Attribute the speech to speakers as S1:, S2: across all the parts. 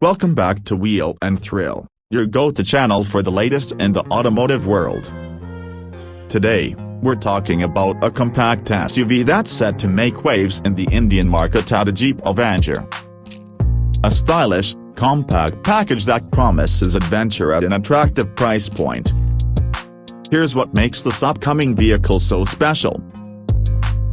S1: Welcome back to Wheel and Thrill, your go-to channel for the latest in the automotive world. Today, we're talking about a compact SUV that's set to make waves in the Indian market at the Jeep Avenger. A stylish, compact package that promises adventure at an attractive price point. Here's what makes this upcoming vehicle so special.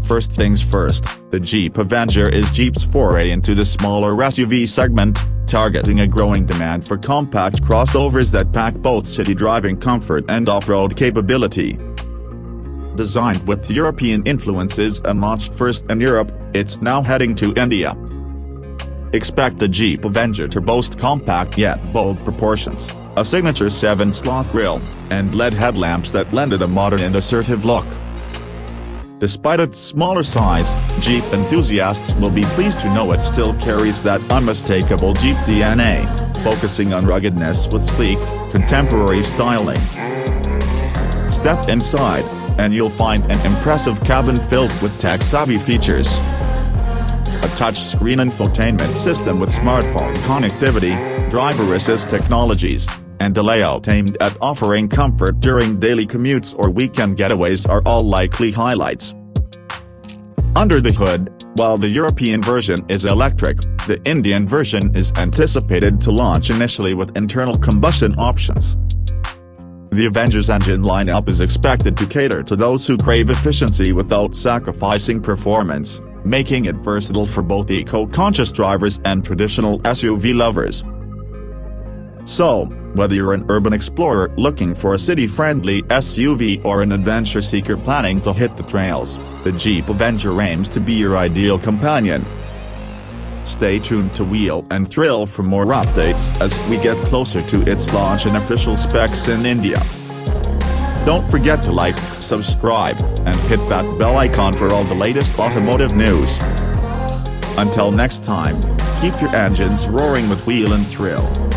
S1: First things first, the Jeep Avenger is Jeep's foray into the smaller SUV segment, targeting a growing demand for compact crossovers that pack both city driving comfort and off-road capability. Designed with European influences and launched first in Europe, it's now heading to India. Expect the Jeep Avenger to boast compact yet bold proportions, a signature 7-slot grille, and LED headlamps that lend it a modern and assertive look. Despite its smaller size, Jeep enthusiasts will be pleased to know it still carries that unmistakable Jeep DNA, focusing on ruggedness with sleek, contemporary styling. Step inside, and you'll find an impressive cabin filled with tech-savvy features. A touchscreen infotainment system with smartphone connectivity, driver assist technologies, and a layout aimed at offering comfort during daily commutes or weekend getaways are all likely highlights. Under the hood, while the European version is electric, the Indian version is anticipated to launch initially with internal combustion options. The Avenger's engine lineup is expected to cater to those who crave efficiency without sacrificing performance, making it versatile for both eco-conscious drivers and traditional SUV lovers. So, whether you're an urban explorer looking for a city-friendly SUV or an adventure seeker planning to hit the trails, the Jeep Avenger aims to be your ideal companion. Stay tuned to Wheel and Thrill for more updates as we get closer to its launch and official specs in India. Don't forget to like, subscribe, and hit that bell icon for all the latest automotive news. Until next time, keep your engines roaring with Wheel and Thrill.